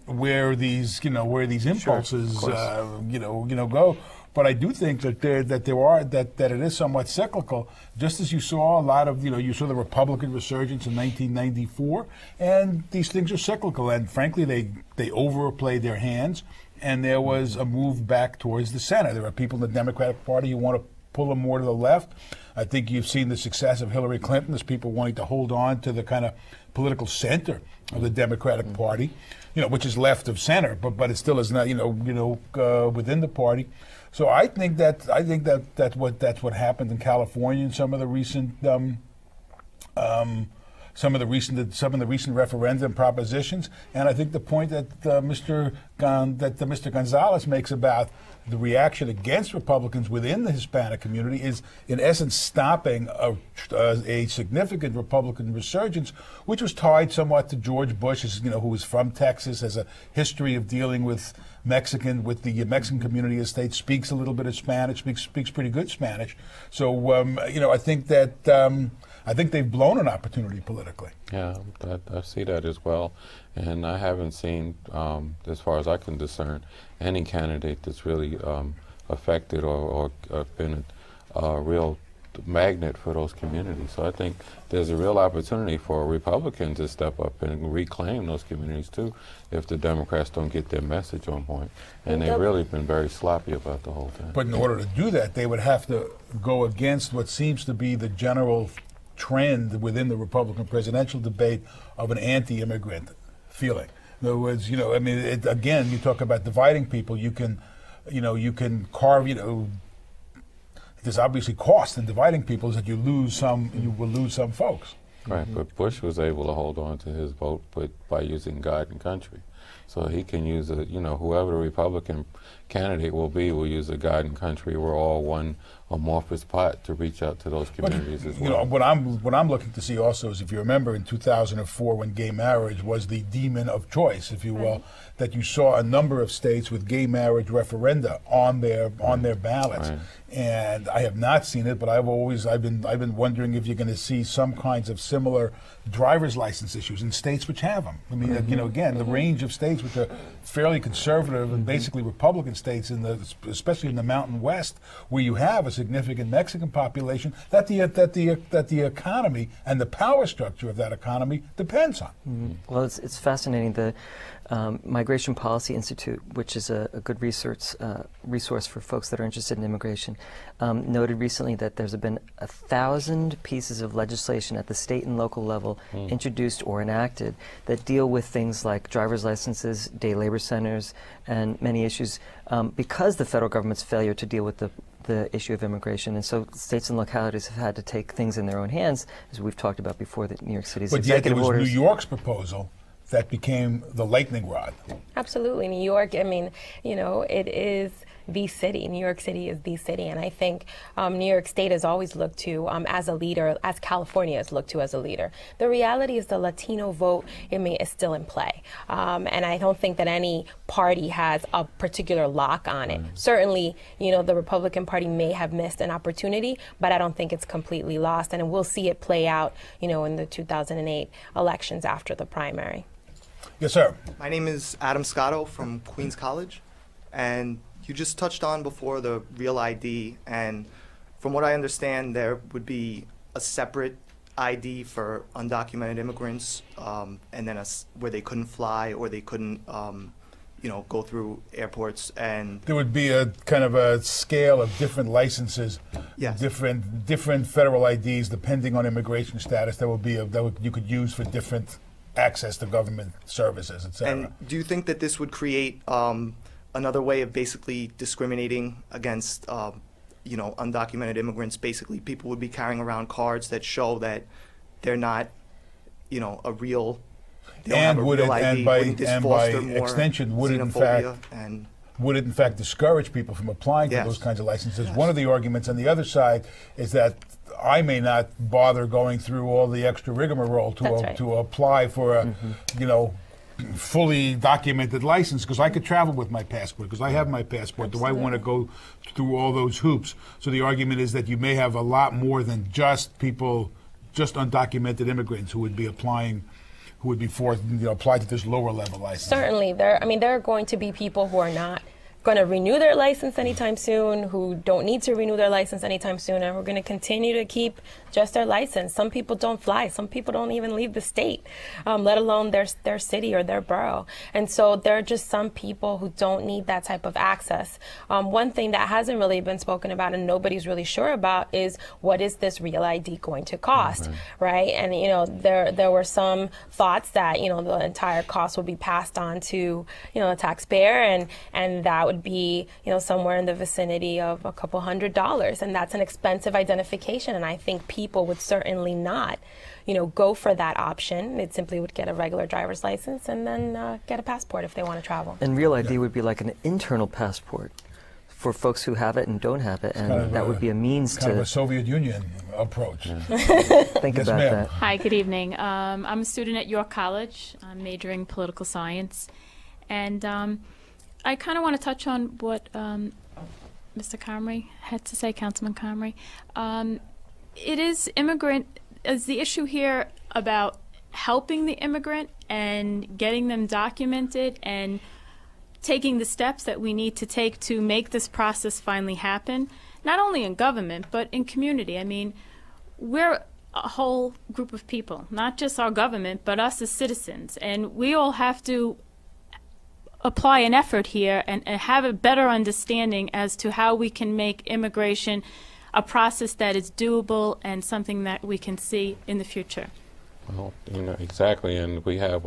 where these impulses, go. But I do think that that it is somewhat cyclical, just as you saw a lot of, you saw the Republican resurgence in 1994, and these things are cyclical, and frankly, they overplayed their hands, and there was a move back towards the center. There are people in the Democratic Party who want to pull them more to the left. I think you've seen the success of Hillary Clinton as people wanting to hold on to the kind of political center of the Democratic Party, which is left of center, but it still is not, within the party. So I think that's what happened in California in some of the recent referendum propositions, and I think the point that Mr. Gonzalez makes about the reaction against Republicans within the Hispanic community is, in essence, stopping a significant Republican resurgence, which was tied somewhat to George Bush, who was from Texas, has a history of dealing with the Mexican community in the state, speaks a little bit of Spanish, speaks pretty good Spanish. So, I think that. I think they've blown an opportunity politically. Yeah, I see that as well. And I haven't seen, as far as I can discern, any candidate that's really affected or been a real magnet for those communities. So I think there's a real opportunity for a Republican to step up and reclaim those communities too, if the Democrats don't get their message on point. And they've really been very sloppy about the whole thing. But in order to do that, they would have to go against what seems to be the general trend within the Republican presidential debate of an anti-immigrant feeling. In other words, again, you talk about dividing people. You can carve. There's obviously cost in dividing people, is that you will lose some folks. Right, but Bush was able to hold on to his vote by using God and country. So he can use whoever the Republican candidate will use a God and country. We're all one amorphous pot to reach out to those communities as well. What I'm looking to see also is, if you remember in 2004 when gay marriage was the demon of choice, if you will, that you saw a number of states with gay marriage referenda on their ballots. Right. And I have not seen it, but I've been wondering if you're going to see some kinds of similar driver's license issues in states which have them. I mean, again, the range of states which are fairly conservative and basically Republican states, especially in the Mountain West, where you have a significant Mexican population that the economy and the power structure of that economy depends on. Mm-hmm. Well, it's fascinating. The Migration Policy Institute, which is a good resource for folks that are interested in immigration, noted recently that there's been 1,000 pieces of legislation at the state and local level introduced or enacted that deal with things like driver's licenses, day labor centers, and many issues because the federal government's failure to deal with the issue of immigration. And so states and localities have had to take things in their own hands, as we've talked about before, that New York City's executive orders. But yet it was New York's proposal that became the lightning rod. Absolutely. New York, it is the city. New York City is the city. And I think New York State is always looked to as a leader, as California is looked to as a leader. The reality is the Latino vote, is still in play. And I don't think that any party has a particular lock on it. Certainly, the Republican Party may have missed an opportunity, but I don't think it's completely lost. And we'll see it play out, in the 2008 elections after the primary. Yes, sir. My name is Adam Scotto from Queens College. And you just touched on before the Real ID, and from what I understand, there would be a separate ID for undocumented immigrants, and then where they couldn't fly or they couldn't, go through airports. And there would be a kind of a scale of different licenses, yes, different federal IDs depending on immigration status. That would be you could use for different access to government services, etc. And do you think that this would create another way of basically discriminating against undocumented immigrants? Basically, people would be carrying around cards that show that they're not, a real. They don't have a real ID. Wouldn't this foster more extension, would it in fact discourage people from applying for those kinds of licenses? Yes. One of the arguments on the other side is that I may not bother going through all the extra rigmarole to apply for a, fully documented license, because I could travel with my passport, because I have my passport. Absolutely. Do I want to go through all those hoops? So the argument is that you may have a lot more than just undocumented immigrants who would be applying, who would be applied to this lower level license. Certainly, there are going to be people who are not going to renew their license anytime soon, who don't need to renew their license anytime soon, and we're going to continue to keep just their license. Some people don't fly. Some people don't even leave the state, let alone their city or their borough. And so there are just some people who don't need that type of access. One thing that hasn't really been spoken about and nobody's really sure about is, what is this Real ID going to cost, right? And there were some thoughts that the entire cost would be passed on to the taxpayer, and that would be somewhere in the vicinity of a couple $100s, and that's an expensive identification, and I think people would certainly not go for that option. They simply would get a regular driver's license and then get a passport if they want to travel. And Real ID would be like an internal passport for folks who have it and don't have it, and that would be a means kind to of a Soviet Union approach. Think about that. Hi, good evening. I'm a student at York College. I'm majoring in political science, and I kind of want to touch on what Mr. Comrie had to say, Councilman Comrie. It is the issue here about helping the immigrant and getting them documented and taking the steps that we need to take to make this process finally happen, not only in government, but in community. I mean, we're a whole group of people, not just our government, but us as citizens, and we all have to apply an effort here and have a better understanding as to how we can make immigration a process that is doable and something that we can see in the future. Well, exactly, and we have,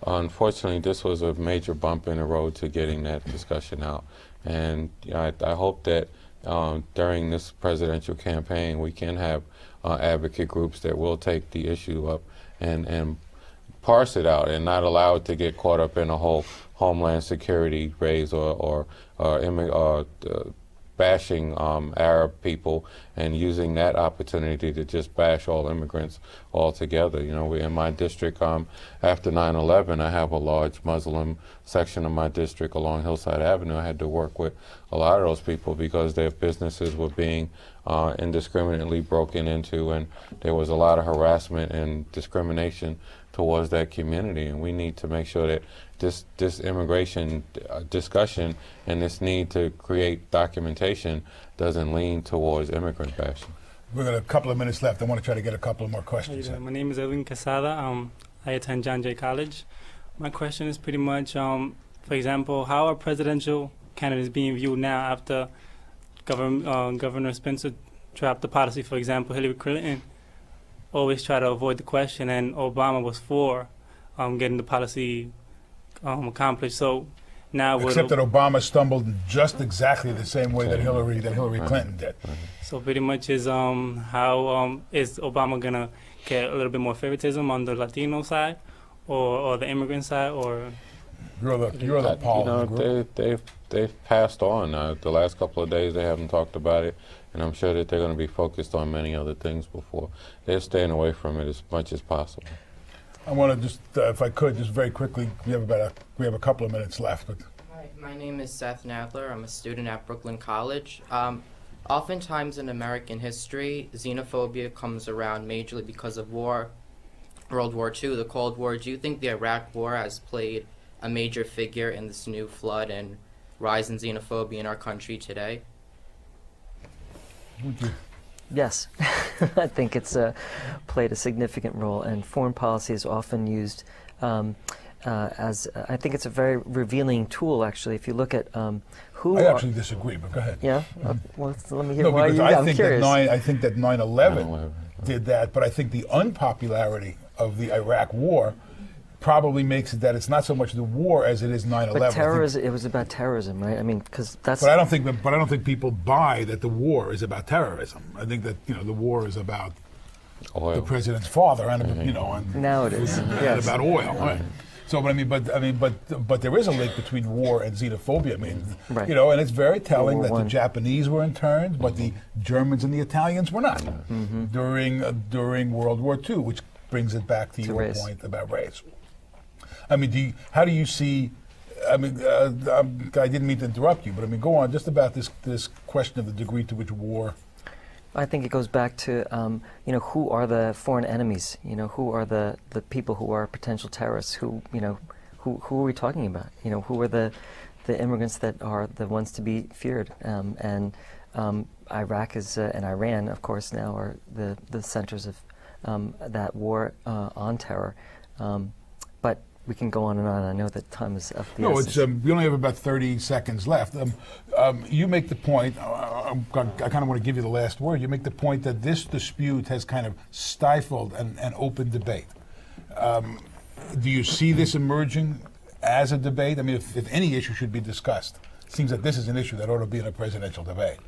unfortunately, this was a major bump in the road to getting that discussion out, and I hope that during this presidential campaign we can have advocate groups that will take the issue up and parse it out and not allow it to get caught up in a whole Homeland Security raise or bashing Arab people and using that opportunity to just bash all immigrants altogether. In my district, after 9/11, I have a large Muslim section of my district along Hillside Avenue. I had to work with a lot of those people because their businesses were being indiscriminately broken into, and there was a lot of harassment and discrimination towards that community, and we need to make sure that this immigration discussion and this need to create documentation doesn't lean towards immigrant bashing. We've got a couple of minutes left. I want to try to get a couple of more questions. My name is Edwin Quesada. I attend John Jay College. My question is pretty much, for example, how are presidential candidates being viewed now after Governor Spitzer dropped the policy? For example, Hillary Clinton always try to avoid the question, and Obama was for getting the policy accomplished. So now, except that Obama stumbled just exactly the same way that Hillary Clinton did. So pretty much is how is Obama gonna get a little bit more favoritism on the Latino side, or the immigrant side, or you're the Paul. They've passed on. The last couple of days they haven't talked about it, and I'm sure that they're going to be focused on many other things before. They're staying away from it as much as possible. I want to just, if I could, just very quickly. We have a couple of minutes left. But. Hi, my name is Seth Nadler. I'm a student at Brooklyn College. Oftentimes in American history, xenophobia comes around majorly because of war, World War II, the Cold War. Do you think the Iraq War has played a major figure in this new flood and rise in xenophobia in our country today? Yes, I think it's played a significant role, and foreign policy is often used as I think it's a very revealing tool. Actually, if you look at who I actually disagree, but go ahead. Yeah, well, let me hear No, why because you. I I'm think curious. I think that 9/11 did that, but I think the unpopularity of the Iraq War probably makes it that it's not so much the war as it is 9/11. But terrorism, it was about terrorism, right? I mean, because that's. But I don't think people buy that the war is about terrorism. I think that the war is about Oil. the president's father and and now it is and yes. about oil. Right? So, but there is a link between war and xenophobia. I mean, Right. and it's very telling World that War the I. Japanese were interned, but the Germans and the Italians were not during World War II, which brings it back to your race. point about race. I mean, how do you see? I mean, I didn't mean to interrupt you, but I mean, go on just about this question of the degree to which war. I think it goes back to who are the foreign enemies? Who are the people who are potential terrorists? Who are we talking about? Who are the immigrants that are the ones to be feared? And Iraq is and Iran, of course, now are the centers of that war on terror. But we can go on and on. I know that time is of the essence. We only have about 30 seconds left. You make the point, I kind of want to give you the last word. You make the point that this dispute has kind of stifled an open debate. Do you see this emerging as a debate? I mean, if any issue should be discussed, it seems that this is an issue that ought to be in a presidential debate.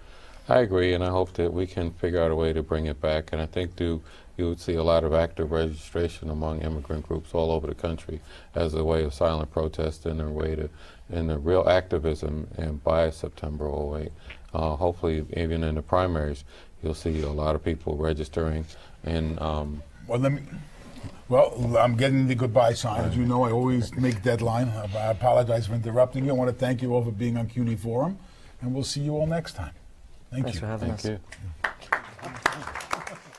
I agree, and I hope that we can figure out a way to bring it back. And I think you would see a lot of active registration among immigrant groups all over the country as a way of silent protest and a way to, and the real activism. And by September 08, hopefully even in the primaries, you'll see a lot of people registering. And Well, I'm getting the goodbye sign. As you know, I always make deadline. I apologize for interrupting you. I want to thank you all for being on CUNY Forum, and we'll see you all next time. Thank Thanks you. for having thank us. you.